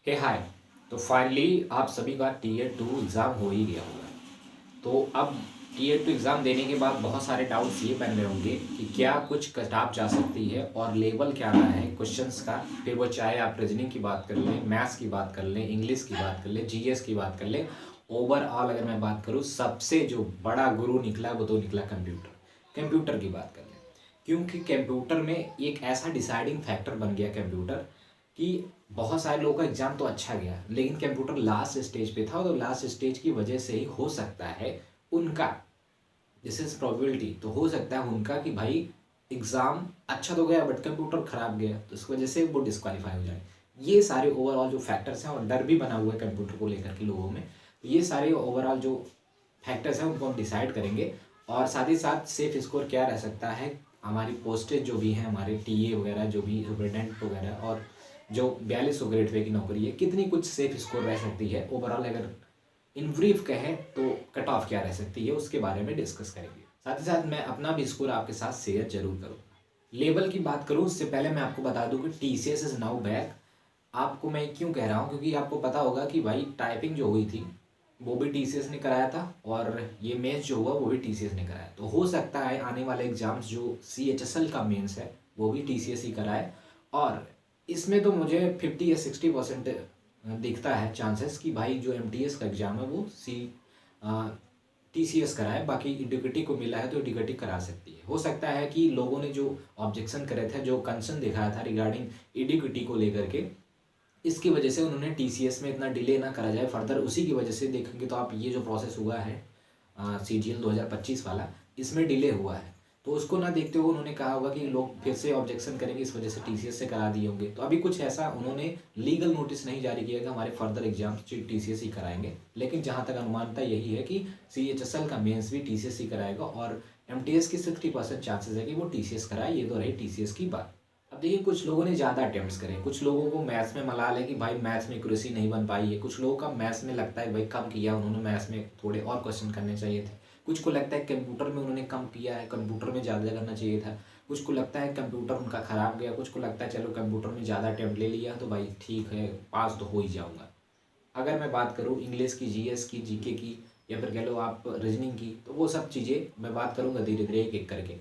हे हाय। तो फाइनली आप सभी का टीयर टू एग्ज़ाम हो ही गया होगा। तो अब टीयर टू एग्ज़ाम देने के बाद बहुत सारे डाउट्स ये बन रहे होंगे कि क्या कुछ कट जा सकती है और लेवल क्या रहा है क्वेश्चंस का। फिर वो चाहे आप रीजनिंग की बात कर लें, मैथ्स की बात कर लें, इंग्लिश की बात कर लें, जीएस की बात कर लें। ओवरऑल अगर मैं बात करूँ, सबसे जो बड़ा गुरु निकला वो तो निकला कंप्यूटर। कंप्यूटर की बात कर लें, क्योंकि कंप्यूटर में एक ऐसा डिसाइडिंग फैक्टर बन गया कंप्यूटर कि बहुत सारे लोगों का एग्जाम तो अच्छा गया, लेकिन कंप्यूटर लास्ट स्टेज पे था। तो लास्ट स्टेज की वजह से ही हो सकता है उनका, दिस इज प्रोबेबिलिटी, तो हो सकता है उनका कि भाई एग्जाम अच्छा तो गया बट कंप्यूटर खराब गया, तो इस वजह से वो डिस्क्वालीफाई हो जाए। ये सारे ओवरऑल जो फैक्टर्स हैं, और डर भी बना हुआ है कंप्यूटर को लेकर के लोगों में, तो ये सारे ओवरऑल जो फैक्टर्स हैं उनको हम डिसाइड करेंगे। और साथ ही साथ सेफ स्कोर क्या रह सकता है, हमारी पोस्टेज जो भी हैं, हमारे टीए वगैरह जो भी सुपरिटेंडेंट वगैरह, और जो 4200 ग्रेड पे की नौकरी है, कितनी कुछ सेफ स्कोर रह सकती है ओवरऑल। अगर इन ब्रीफ कहें तो कट ऑफ क्या रह सकती है, उसके बारे में डिस्कस करेंगे। साथ ही साथ मैं अपना भी स्कोर आपके साथ शेयर जरूर करूँगा। लेवल की बात करूँ उससे पहले मैं आपको बता दूं कि टीसीएस इज नाउ बैक। आपको मैं क्यों कह रहा हूँ, क्योंकि आपको पता होगा कि भाई टाइपिंग जो हुई थी वो भी टीसीएस ने कराया था, और ये मेंस जो हुआ वो भी टीसीएस ने कराया। तो हो सकता है आने वाले एग्जाम्स जो सीएचएसएल का मेंस है वो भी टीसीएस ही कराए। और इसमें तो मुझे 50 या 60% दिखता है चांसेस कि भाई जो एमटीएस का एग्ज़ाम है वो टीसीएस कराए। बाकी इडिक्टी को मिला है तो इडिक्टी करा सकती है। हो सकता है कि लोगों ने जो ऑब्जेक्शन करे थे, जो कंसर्न दिखाया था रिगार्डिंग इडिक्टी को लेकर के, इसकी वजह से उन्होंने टीसीएस में इतना डिले ना करा जाए फर्दर। उसी की वजह से देखेंगे तो आप ये जो प्रोसेस हुआ है सीजीएल 2025 वाला, इसमें डिले हुआ है। तो उसको ना देखते हुए उन्होंने कहा होगा कि लोग फिर से ऑब्जेक्शन करेंगे, इस वजह से टीसीएस से करा दिए होंगे। तो अभी कुछ ऐसा उन्होंने लीगल नोटिस नहीं जारी किया कि हमारे फर्दर एग्जाम टीसीएस ही कराएंगे, लेकिन जहाँ तक अनुमानता यही है कि सीएचएसएल का मेंस भी टीसीएस ही कराएगा, और एमटीएस की 60% चांसेस है कि वो टीसीएस कराए। ये तो रही टीसीएस की बात। अब देखिए, कुछ लोगों ने ज़्यादा अटेम्प्ट्स करे, कुछ लोगों को मैथ्स में मलाल है कि भाई मैथ्स में एक्यूरेसी नहीं बन पाई है, कुछ लोगों का मैथ्स में लगता है भाई कम किया उन्होंने, मैथ्स में थोड़े और क्वेश्चन करने चाहिए थे। कुछ को लगता है कंप्यूटर में उन्होंने कम किया है, कंप्यूटर में ज़्यादा करना चाहिए था। कुछ को लगता है कंप्यूटर उनका ख़राब गया, कुछ को लगता है चलो कंप्यूटर में ज़्यादा अटेम्प्ट ले लिया तो भाई ठीक है, पास तो हो ही जाऊँगा। अगर मैं बात करूँ इंग्लिश की, जीएस की, जीके की, या फिर कह लो आप रीजनिंग की, तो वो सब चीज़ें मैं बात करूँगा धीरे धीरे एक एक करके।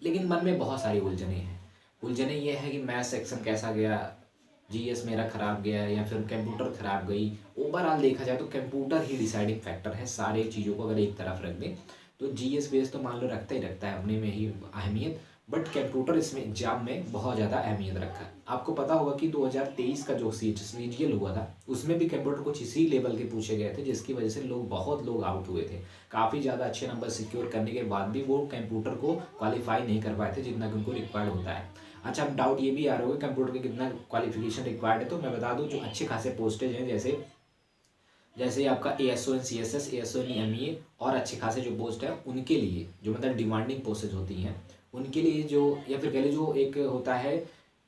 लेकिन मन में बहुत सारी उलझने हैं। उलझने ये है कि मैथ सेक्शन कैसा गया, जीएस मेरा खराब गया, या फिर कंप्यूटर खराब गई। ओवरऑल देखा जाए तो कंप्यूटर ही डिसाइडिंग फैक्टर है सारे चीज़ों को अगर एक तरफ रख दें। तो जीएस बेस तो मान लो रखता ही रखता है अपने में ही अहमियत, बट कंप्यूटर इसमें एग्जाम में बहुत ज़्यादा अहमियत रखा है। आपको पता होगा कि 2023 का जो सीजीएल हुआ था उसमें भी कंप्यूटर कुछ इसी लेवल के पूछे गए थे, जिसकी वजह से बहुत लोग आउट हुए थे। काफ़ी ज़्यादा अच्छे नंबर सिक्योर करने के बाद भी वो कंप्यूटर को क्वालिफाई नहीं कर पाए थे जितना कि उनको रिक्वायर्ड होता है। अच्छा, अब डाउट ये भी आ रहा होगा कंप्यूटर के कितना क्वालिफिकेशन रिक्वायर्ड है, तो मैं बता दूं जो अच्छे खासे पोस्टेज हैं, जैसे जैसे आपका एएसओ इन सीएसएस, एएसओ इन एमईए, और अच्छे खासे जो पोस्ट है उनके लिए, जो मतलब डिमांडिंग पोस्टेज होती हैं उनके लिए, जो या फिर कह लीजिए जो एक होता है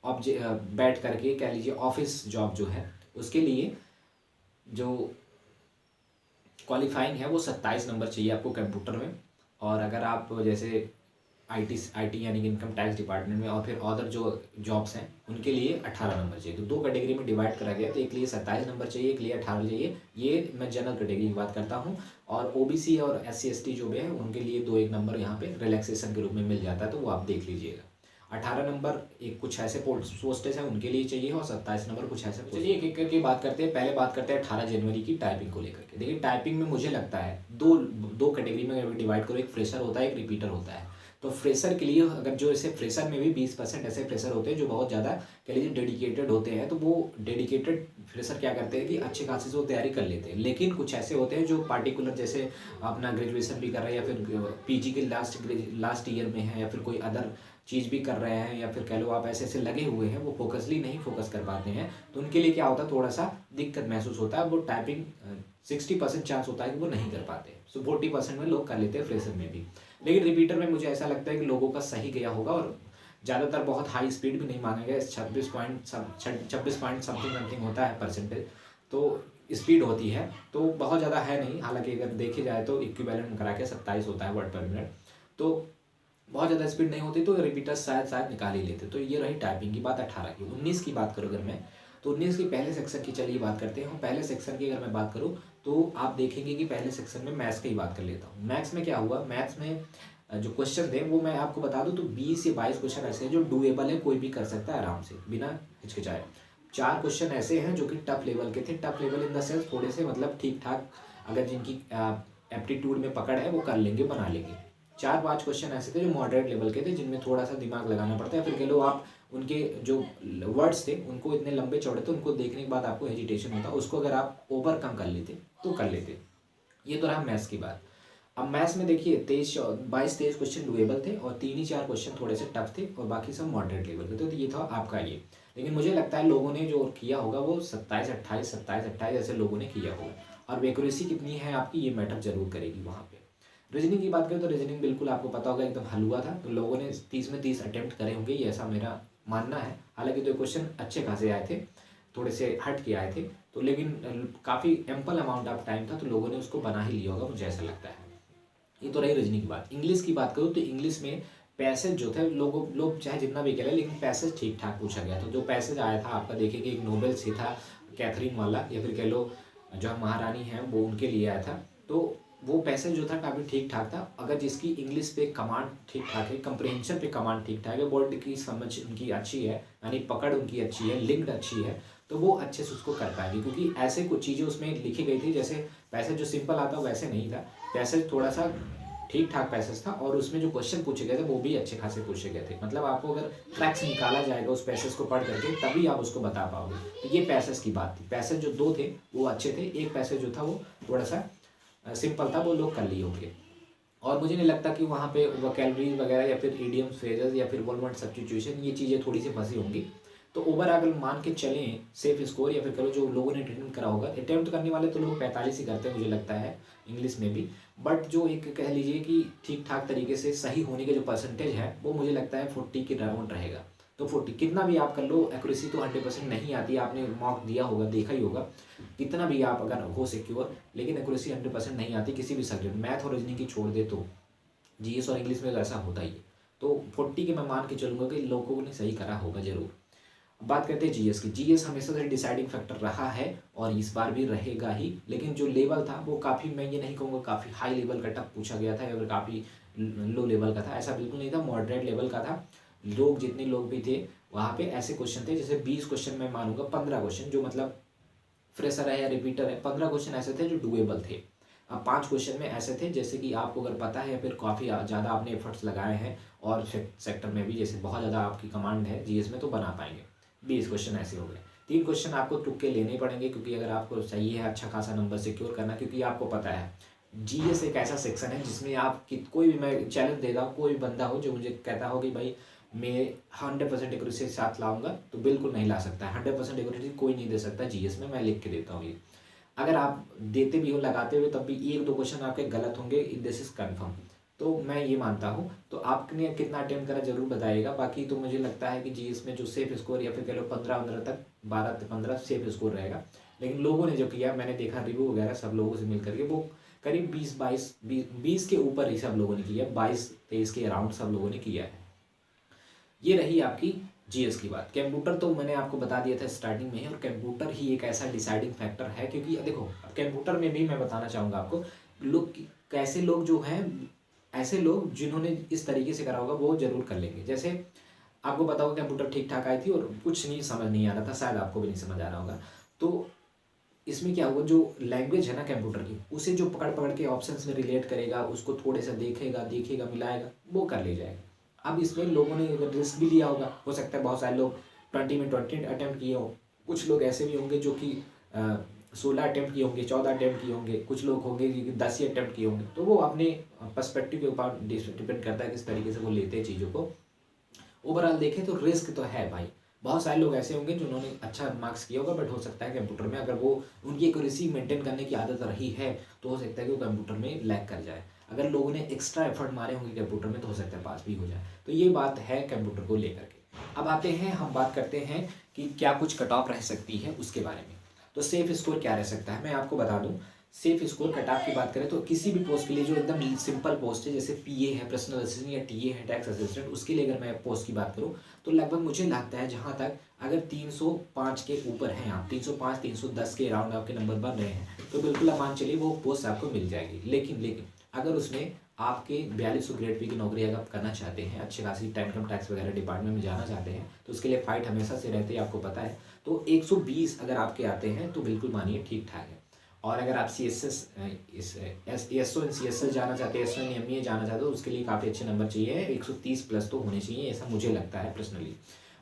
बैठ करके कह लीजिए ऑफिस जॉब जो है, उसके लिए जो क्वालिफाइंग है वो 27 नंबर चाहिए आपको कंप्यूटर में। और अगर आप जैसे आईटी यानी कि इनकम टैक्स डिपार्टमेंट में, और फिर अदर जो जॉब्स हैं उनके लिए 18 नंबर चाहिए। तो दो कैटेगरी में डिवाइड करा गया, तो एक लिए 27 नंबर चाहिए, एक लिए 18 चाहिए। ये मैं जनरल कैटेगरी की बात करता हूँ। और ओबीसी और एससी एसटी जो भी है उनके लिए 2-1 नंबर यहाँ पे रिलैक्सेशन के रूप में मिल जाता है, तो वो आप देख लीजिएगा। 18 नंबर एक कुछ ऐसे पोस्टेज हैं उनके लिए चाहिए, और 27 नंबर कुछ ऐसे। चलिए एक एक करके बात करते हैं। पहले बात करते हैं 18 जनवरी की टाइपिंग को लेकर के। देखिए, टाइपिंग में मुझे लगता है दो दो कैटेगरी में डिवाइड करो, एक फ्रेशर होता है, एक रिपीटर होता है। तो फ्रेशर के लिए, अगर जो ऐसे फ्रेशर में भी 20% ऐसे फ्रेशर होते हैं जो बहुत ज़्यादा कह लीजिए डेडिकेटेड होते हैं, तो वो डेडिकेटेड फ्रेशर क्या करते हैं कि अच्छे खासे से वो तैयारी कर लेते हैं। लेकिन कुछ ऐसे होते हैं जो पार्टिकुलर, जैसे अपना ग्रेजुएशन भी कर रहे हैं, या फिर पीजी के लास्ट ईयर में है, या फिर कोई अदर चीज़ भी कर रहे हैं, या फिर कह लो आप ऐसे ऐसे लगे हुए हैं, वो फोकसली नहीं फोकस कर पाते हैं, तो उनके लिए क्या होता है, थोड़ा सा दिक्कत महसूस होता है। वो टाइपिंग 60% चांस होता है कि वो नहीं कर पाते, सो 40% में लोग कर लेते हैं फ्रेशर में भी। लेकिन रिपीटर में मुझे ऐसा लगता है कि लोगों का सही गया होगा, और ज़्यादातर बहुत हाई स्पीड भी नहीं माना गया। 26 पॉइंट समथिंग होता है परसेंटेज, तो स्पीड होती है, तो बहुत ज़्यादा है नहीं। हालांकि अगर देखे जाए तो इक्विवेलेंट करा के 27 होता है वर्ड पर मिनट। तो बहुत ज़्यादा स्पीड नहीं होती तो रिपीटर्स शायद निकाल ही लेते। तो ये रही टाइपिंग की बात 18 की। 19 की बात करूँ अगर मैं, तो 19 की पहले सेक्शन की चलिए बात करते हैं। पहले सेक्शन की अगर मैं बात करूँ तो आप देखेंगे कि पहले सेक्शन में मैथ्स की बात कर लेता हूँ। मैथ्स में क्या हुआ, मैथ्स में जो क्वेश्चन थे वो मैं आपको बता दूं तो 20 या 22 क्वेश्चन ऐसे हैं जो डूएबल है, कोई भी कर सकता है आराम से बिना हिचकिचाए। 4 क्वेश्चन ऐसे हैं जो कि टफ लेवल के थे। Tough level in the sense थोड़े से मतलब ठीक ठाक, अगर जिनकी एप्टीट्यूड में पकड़ है वो कर लेंगे, बना लेंगे। 4-5 क्वेश्चन ऐसे थे जो मॉडरेट लेवल के थे, जिनमें थोड़ा सा दिमाग लगाना पड़ता है। फिर कह लो आप उनके जो वर्ड्स थे उनको इतने लंबे चौड़े थे, उनको देखने के बाद आपको हेजिटेशन होता, उसको अगर आप ओवरकम कर लेते तो कर लेते। ये तो रहा मैथ्स की बात। अब मैथ्स में देखिए 22-23 क्वेश्चन डुएबल थे और 3 ही 4 क्वेश्चन थोड़े से टफ थे और बाकी सब मॉडरेट लेवल के थे। तो ये था आपका ये। लेकिन मुझे लगता है लोगों ने जो किया होगा वो 27-28 ऐसे लोगों ने किया होगा। और एक्यूरेसी कितनी है आपकी ये मैटर जरूर करेगी वहाँ पे। रीजनिंग की बात करें तो रीजनिंग बिल्कुल आपको पता होगा एकदम हलवा था। तो लोगों ने 30 में 30 अटेम्प्ट करे होंगे, ये ऐसा मेरा मानना है। हालांकि तो क्वेश्चन अच्छे खासे आए थे, थोड़े से हट के आए थे तो, लेकिन काफ़ी एम्पल अमाउंट ऑफ टाइम था तो लोगों ने उसको बना ही लिया होगा, मुझे ऐसा लगता है। ये तो रही रीजनिंग की बात। इंग्लिश की बात करूँ तो इंग्लिश में पैसेज जो थे लोग चाहे जितना भी कह लें, लेकिन पैसेज ठीक ठाक पूछा गया। तो जो पैसेज आया था आपका देखिए कि एक नोबेल से था, कैथरीन वाला, या फिर कह लो जो महारानी हैं वो उनके लिए आया था। तो वो पैसेज जो था काफ़ी ठीक ठाक था। अगर जिसकी इंग्लिश पे कमांड ठीक ठाक है, कंप्रहेंशन पे कमांड ठीक ठाक है, वर्ड की समझ उनकी अच्छी है, यानी पकड़ उनकी अच्छी है, लिंक्ड अच्छी है, तो वो अच्छे से उसको कर पाएंगे। क्योंकि ऐसे कुछ चीज़ें उसमें लिखी गई थी, जैसे पैसेज जो सिंपल आता वैसे नहीं था, पैसेज थोड़ा सा ठीक ठाक पैसेज था और उसमें जो क्वेश्चन पूछे गए थे वो भी अच्छे खासे पूछे गए थे। मतलब आपको अगर ट्रैक्स निकाला जाएगा उस पैसेज को पढ़ करके तभी आप उसको बता पाओगे। तो ये पैसेज की बात थी। पैसेज जो 2 थे वो अच्छे थे, एक पैसेज जो था वो थोड़ा सा सिंपल था, वो लोग कर लिए होंगे। और मुझे नहीं लगता कि वहाँ पे वोकैबुलरी वगैरह या फिर इडियम्स, फ्रेजेस या फिर वन वर्ड सब्स्टिट्यूशन, ये चीज़ें थोड़ी सी फंसी होंगी। तो ओवरऑल मान के चलें सेफ स्कोर, या फिर करो जो लोगों ने अटेम्प्ट करा होगा, अटेम्प्ट करने वाले तो लोग 45 ही करते हैं मुझे लगता है इंग्लिश में भी। बट जो एक कह लीजिए कि ठीक ठाक तरीके से सही होने के जो परसेंटेज है वो मुझे लगता है 40 के राउंड रहेगा। तो 40 कितना भी आप कर लो, एक्यूरेसी तो 100% नहीं आती। आपने मॉक दिया होगा, देखा ही होगा, कितना भी आप अगर हो सिक्योर, लेकिन एक्यूरेसी 100% नहीं आती किसी भी सब्जेक्ट, मैथ और रीजनिंग की छोड़ दे तो। जीएस और इंग्लिश में ऐसा होता ही है। तो 40 के मैं मान के चलूँगा कि लोगों ने सही करा होगा जरूर। बात करते हैं जीएस की। जीएस हमेशा से डिसाइडिंग फैक्टर रहा है और इस बार भी रहेगा ही। लेकिन जो लेवल था वो काफ़ी, मैं ये नहीं कहूँगा काफ़ी हाई लेवल का टफ पूछा गया था या फिर काफ़ी लो लेवल का था, ऐसा बिल्कुल नहीं था। मॉडरेट लेवल का था। लोग जितने लोग भी थे वहाँ पे ऐसे क्वेश्चन थे, जैसे 20 क्वेश्चन मैं मानूंगा, 15 क्वेश्चन जो मतलब फ्रेशर है या रिपीटर है, 15 क्वेश्चन ऐसे थे जो डुएबल थे। अब 5 क्वेश्चन में ऐसे थे जैसे कि आपको अगर पता है या फिर काफ़ी ज़्यादा आपने एफर्ट्स लगाए हैं और सेक्टर में भी जैसे बहुत ज़्यादा आपकी कमांड है जीएस में, तो बना पाएंगे। 20 क्वेश्चन ऐसे हो गए। 3 क्वेश्चन आपको तुक्के लेने ही पड़ेंगे, क्योंकि अगर आपको सही है अच्छा खासा नंबर सिक्योर करना, क्योंकि आपको पता है जीएस एक ऐसा सेक्शन है जिसमें आप कोई भी, मैं चैलेंज दे रहा हूँ, कोई भी बंदा हो जो मुझे कहता हो कि भाई मैं 100% एक्यूरेसी के साथ लाऊंगा, तो बिल्कुल नहीं ला सकता है। 100% एक्यूरेसी कोई नहीं दे सकता जीएस में, मैं लिख के देता हूँ ये। अगर आप देते भी हो लगाते हुए तब भी 1-2 क्वेश्चन आपके गलत होंगे, दिस इज कन्फर्म। तो मैं ये मानता हूँ। तो आपने कितना अटेम्प्ट करा जरूर बताइएगा। बाकी तो मुझे लगता है कि जीएस में जो सेफ स्कोर या फिर कह लो 15-15 तक, 12 से 15 सेफ स्कोर रहेगा। लेकिन लोगों ने जो किया, मैंने देखा रिव्यू वगैरह सब लोगों से मिल करके, वो करीब 20 के ऊपर ही सब लोगों ने किया, 22-23 के अराउंड सब लोगों ने किया है। ये रही आपकी जीएस की बात। कंप्यूटर तो मैंने आपको बता दिया था स्टार्टिंग में ही, और कंप्यूटर ही एक ऐसा डिसाइडिंग फैक्टर है। क्योंकि देखो कंप्यूटर में भी मैं बताना चाहूँगा आपको, लोग कैसे लोग जो हैं, ऐसे लोग जिन्होंने इस तरीके से करा होगा वो जरूर कर लेंगे। जैसे आपको पता होगा कंप्यूटर ठीक ठाक आई थी और कुछ नहीं समझ नहीं आ रहा था, शायद आपको भी नहीं समझ आ रहा होगा। तो इसमें क्या हुआ, जो लैंग्वेज है ना कंप्यूटर की, उसे जो पकड़ पकड़ के ऑप्शंस में रिलेट करेगा, उसको थोड़े से देखेगा मिलाएगा, वो कर ले जाएगा। अब इसमें लोगों ने रिस्क भी लिया होगा, हो सकता है बहुत सारे लोग 20 में 20 अटैम्प्ट किए हों, कुछ लोग ऐसे भी होंगे जो कि 16 अटैम्प्ट किए होंगे, 14 अटैम्प्ट किए होंगे, कुछ लोग होंगे कि 10 ही अटैम्प्ट किए होंगे। तो वो अपने पर्सपेक्टिव के ऊपर डिपेंड करता है किस तरीके से वो लेते हैं चीज़ों को। ओवरऑल देखें तो रिस्क तो है भाई। बहुत सारे लोग ऐसे होंगे जिन्होंने अच्छा मार्क्स किया होगा, बट हो सकता है कंप्यूटर में अगर वो उनकी एक्यूरेसी मेंटेन करने की आदत रही है तो हो सकता है कि वो कंप्यूटर में लैग कर जाए। अगर लोगों ने एक्स्ट्रा एफर्ट मारे होंगे कंप्यूटर में तो हो सकता है पास भी हो जाए। तो ये बात है कंप्यूटर को लेकर के। अब आते हैं, हम बात करते हैं कि क्या कुछ कट ऑफ रह सकती है उसके बारे में। तो सेफ स्कोर क्या रह सकता है, मैं आपको बता दूं। सेफ स्कोर कट ऑफ की बात करें तो किसी भी पोस्ट के लिए जो एकदम सिंपल पोस्ट है, जैसे पीए है, पर्सनल असिस्टेंट, या टीए है, टैक्स असिस्टेंट, उसके लिए अगर मैं पोस्ट की बात करूं तो लगभग मुझे लगता है, जहां तक अगर 305 के ऊपर हैं आप, 305 310 के अराउंड आपके नंबर बन रहे हैं, तो बिल्कुल आप मान चलिए वो पोस्ट आपको मिल जाएगी। लेकिन अगर उसमें आपके 4200 ग्रेड पे की नौकरी अगर आप करना चाहते हैं, अच्छे खासी इनकम टैक्स वगैरह डिपार्टमेंट में जाना चाहते हैं, तो उसके लिए फाइट हमेशा से रहती है, आपको पता है। तो 120 अगर आपके आते हैं तो बिल्कुल मानिए ठीक ठाक है। और अगर आप CSS जाना चाहते हैं, SNME जाना चाहते हो, उसके लिए काफ़ी अच्छे नंबर चाहिए, 130 प्लस तो होने चाहिए, ऐसा मुझे लगता है पर्सनली।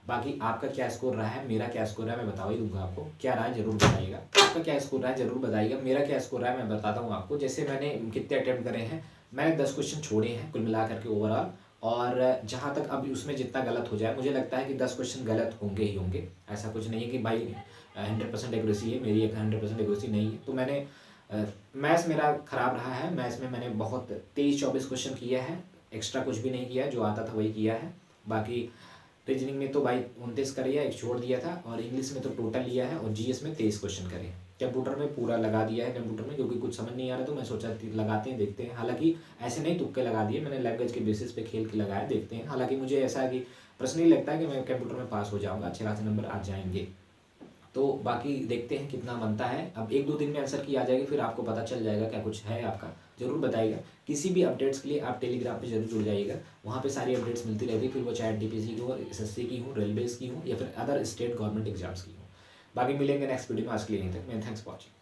बाकी आपका क्या स्कोर रहा है, मेरा क्या स्कोर रहा है, मैं बता ही दूंगा आपको। क्या रहा है जरूर बताइएगा, आपका क्या स्कोर रहा है जरूर बताइएगा, मेरा क्या स्कोर रहा है मैं बताता हूँ आपको। जैसे मैंने कितने अटैम्प्ट करे हैं, मैंने 10 क्वेश्चन छोड़े हैं कुल मिला करके ओवरऑल। और जहाँ तक अभी उसमें जितना गलत हो जाए, मुझे लगता है कि 10 क्वेश्चन गलत होंगे ही होंगे। ऐसा कुछ नहीं है कि भाई 100% एक्यूरेसी है, मेरी 100% एक्यूरेसी नहीं है। तो मैंने मैथ्स मेरा ख़राब रहा है, मैथ्स में मैंने बहुत 23-24 क्वेश्चन किया है, एक्स्ट्रा कुछ भी नहीं किया है, जो आता था वही किया है। बाकी रीजनिंग में तो भाई 29 करे, एक छोड़ दिया था, और इंग्लिश में तो टोटल लिया है, और जीएस में 23 क्वेश्चन करे। कंप्यूटर में पूरा लगा दिया है, कंप्यूटर में क्योंकि कुछ समझ नहीं आ रहा, तो मैं सोचा लगाते हैं देखते हैं। हालांकि ऐसे नहीं तुक्के लगा दिए मैंने, लैंग्वेज के बेसिस पे खेल के लगाया, देखते हैं। हालांकि मुझे ऐसा है कि पर्सनली लगता है कि मैं कंप्यूटर में पास हो जाऊँगा, अच्छे खासे नंबर आ जाएंगे। तो बाकी देखते हैं कितना बनता है। अब 1-2 दिन में आंसर की आ जाएगी, फिर आपको पता चल जाएगा क्या कुछ है आपका, ज़रूर बताइएगा। किसी भी अपडेट्स के लिए आप टेलीग्राम पे जरूर जुड़ जाइएगा, वहाँ पे सारी अपडेट्स मिलती रहती है, फिर वो चाहे DPSC की हो, SSC की हो, रेलवेज़ की हो, या फिर अदर स्टेट गवर्नमेंट एग्जाम्स की हो। बाकी मिलेंगे नेक्स्ट वीडियो में, आज के लिए यहीं तक। मैं थैंक्स फॉर वॉचिंग।